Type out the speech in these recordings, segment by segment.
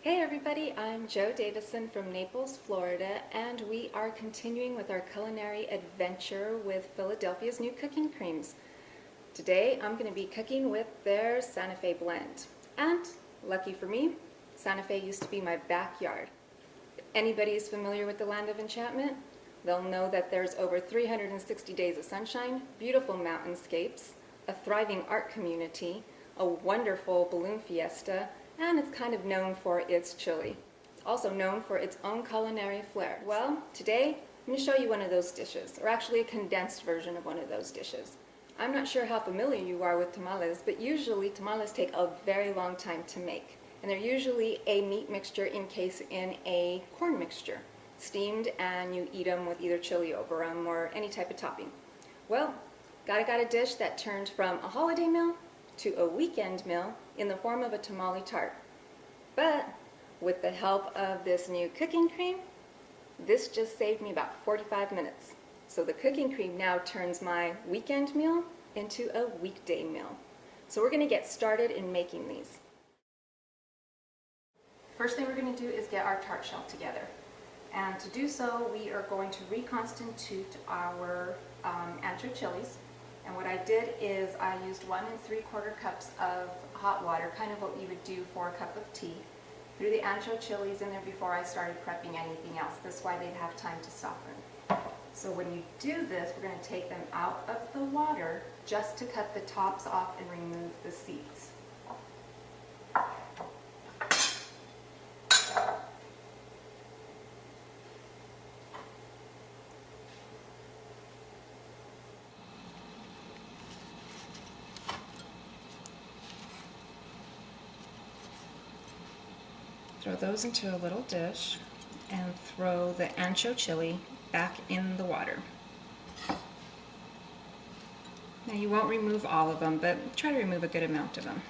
Hey everybody, I'm Jo Davison from Naples, Florida, and we are continuing with our culinary adventure with Philadelphia's new cooking creams. Today I'm going to be cooking with their Santa Fe blend. And, lucky for me, Santa Fe used to be my backyard. If anybody is familiar with the land of enchantment, they'll know that there's over 360 days of sunshine, beautiful mountainscapes, a thriving art community, a wonderful balloon fiesta, and it's kind of known for its chili. It's also known for its own culinary flair. Well, today I'm going to show you one of those dishes, or actually a condensed version of one of those dishes. I'm not sure how familiar you are with tamales, but usually tamales take a very long time to make. And they're usually a meat mixture encased in a corn mixture, steamed, and you eat them with either chili over them or any type of topping. Well, got a dish that turned from a holiday meal to a weekend meal in the form of a tamale tart. But with the help of this new cooking cream, this just saved me about 45 minutes. So the cooking cream now turns my weekend meal into a weekday meal. So we're going to get started in making these. First thing we're going to do is get our tart shell together. And to do so, we are going to reconstitute our ancho chilies. And what I did is I used 1 3/4 cups of hot water, kind of what you would do for a cup of tea. Threw the ancho chilies in there before I started prepping anything else. This way they'd have time to soften. So when you do this, we're going to take them out of the water just to cut the tops off and remove the seeds. Throw those into a little dish and throw the ancho chili back in the water. Now you won't remove all of them, but try to remove a good amount of them.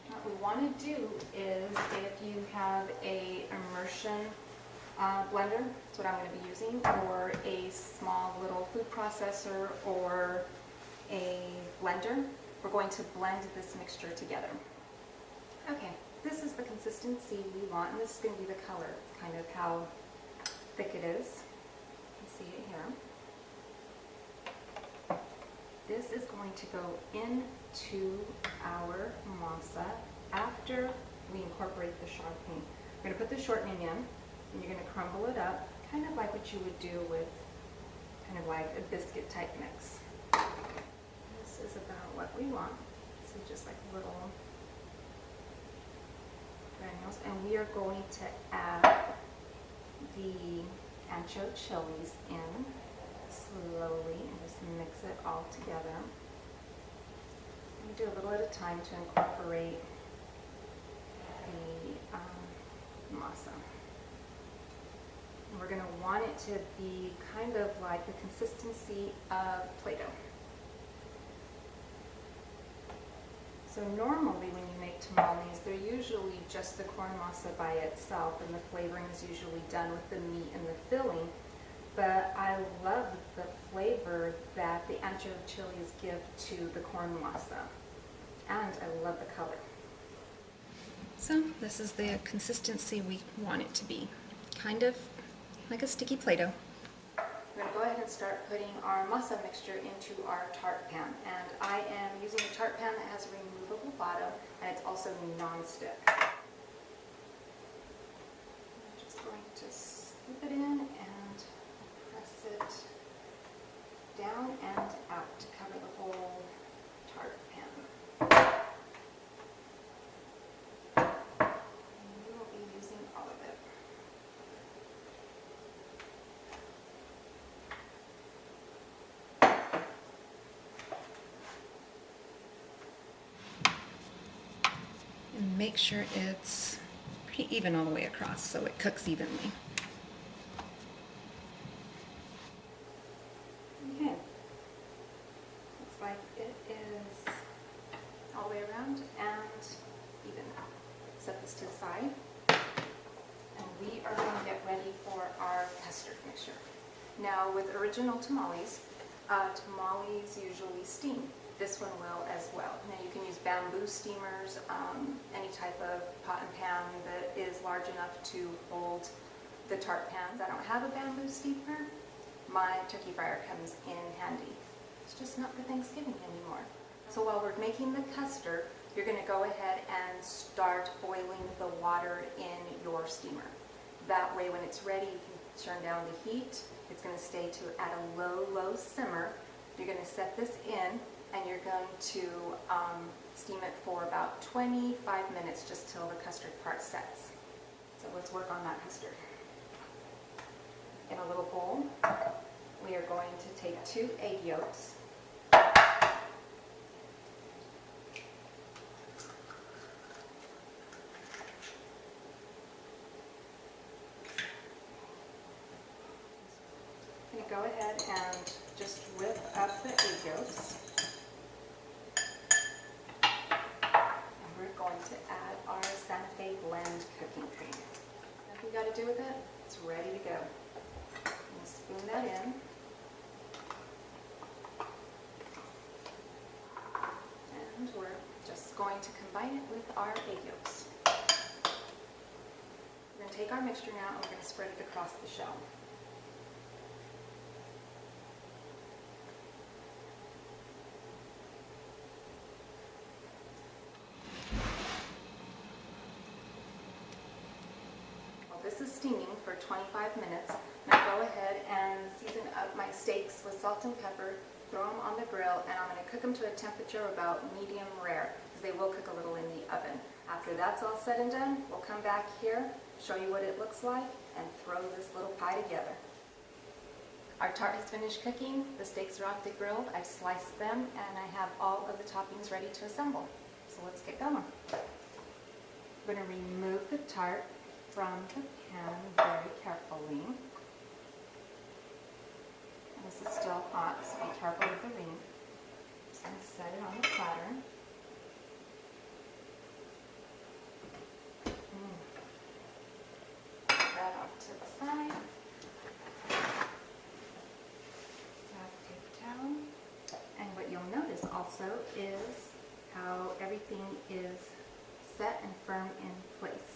What we want to do is, if you have a immersion blender, that's what I'm going to be using, or a small little food processor or a blender, we're going to blend this mixture together. Okay, this is the consistency we want, and this is going to be the color, kind of how thick it is. You can see it here. This is going to go into our masa after we incorporate the shortening. We're going to put the shortening in, and you're going to crumble it up, kind of like what you would do with kind of like a biscuit type mix. Is about what we want. So just like little granules, and we are going to add the ancho chilies in slowly and just mix it all together. We do a little at a time to incorporate the masa. And we're going to want it to be kind of like the consistency of Play-Doh. So normally when you make tamales, they're usually just the corn masa by itself, and the flavoring is usually done with the meat and the filling. But I love the flavor that the ancho chilies give to the corn masa, and I love the color. So this is the consistency we want it to be, kind of like a sticky Play-Doh. We're going to go ahead and start putting our masa mixture into our tart pan. And I am using a tart pan that has a removable bottom, and it's also non-stick. I'm just going to scoop it in and press it down and out to cover the whole tart pan. And we will be using all of it. And make sure it's pretty even all the way across so it cooks evenly. Okay, looks like it is all the way around and even. Set this to the side, and we are going to get ready for our custard mixture. Now with original tamales, tamales usually steam. This one will as well. Now you can use bamboo steamers, any type of pot and pan that is large enough to hold the tart pans. I don't have a bamboo steamer. My turkey fryer comes in handy. It's just not for Thanksgiving anymore. So while we're making the custard, you're going to go ahead and start boiling the water in your steamer. That way when it's ready, you can turn down the heat. It's going to stay at a low simmer. You're going to set this in and you're going to steam it for about 25 minutes just till the custard part sets. So let's work on that custard. In a little bowl, we are going to take 2 egg yolks. I'm going to go ahead and just whip up the egg yolks. And we're going to add our Santa Fe blend cooking cream. Nothing you got to do with it, it's ready to go. Spoon that in. And we're just going to combine it with our egg yolks. We're going to take our mixture now and we're going to spread it across the shell. This is steaming for 25 minutes. Now go ahead and season up my steaks with salt and pepper, throw them on the grill, and I'm going to cook them to a temperature about medium rare, because they will cook a little in the oven. After that's all said and done, we'll come back here, show you what it looks like, and throw this little pie together. Our tart has finished cooking, the steaks are off the grill, I've sliced them, and I have all of the toppings ready to assemble. So let's get going. I'm going to remove the tart from the pan very carefully. This is still hot, so be careful with the ring. Just going to set it on the platter. Put that off to the side. Grab a paper towel. And what you'll notice also is how everything is set and firm in place.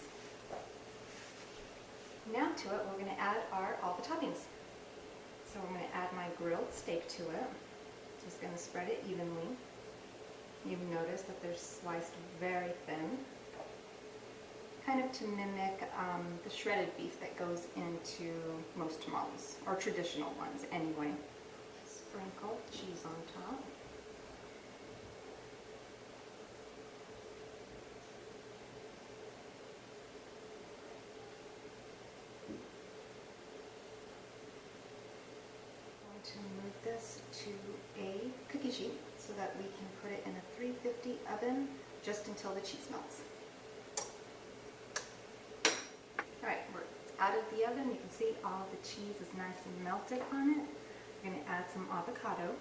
Now to it, we're going to add all the toppings. So we're going to add my grilled steak to it. Just going to spread it evenly. You've noticed that they're sliced very thin, kind of to mimic the shredded beef that goes into most tamales, or traditional ones anyway. Sprinkle cheese on top. To move this to a cookie sheet so that we can put it in a 350 oven just until the cheese melts. Alright, we're out of the oven. You can see all the cheese is nice and melted on it. We're going to add some avocado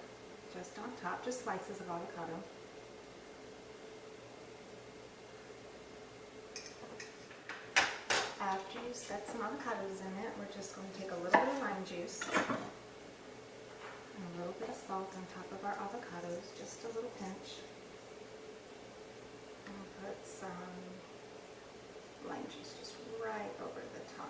just on top, just slices of avocado. After you set some avocados in it, we're just going to take a little bit of lime juice. And a little bit of salt on top of our avocados, just a little pinch. And put some lime juice just right over the top.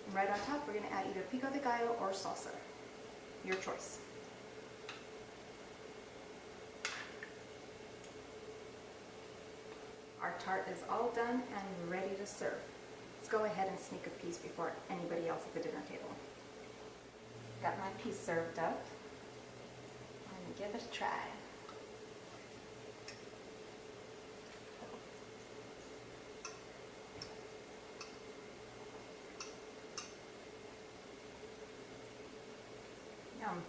And right on top, we're going to add either pico de gallo or salsa. Your choice. Our tart is all done and ready to serve. Let's go ahead and sneak a piece before anybody else at the dinner table. Got my piece served up. And give it a try. Yum.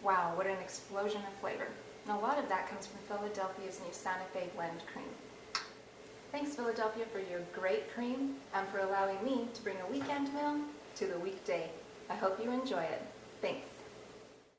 Wow, what an explosion of flavor. And a lot of that comes from Philadelphia's new Santa Fe blend cream. Thanks, Philadelphia, for your great cream and for allowing me to bring a weekend meal to the weekday. I hope you enjoy it. Thanks.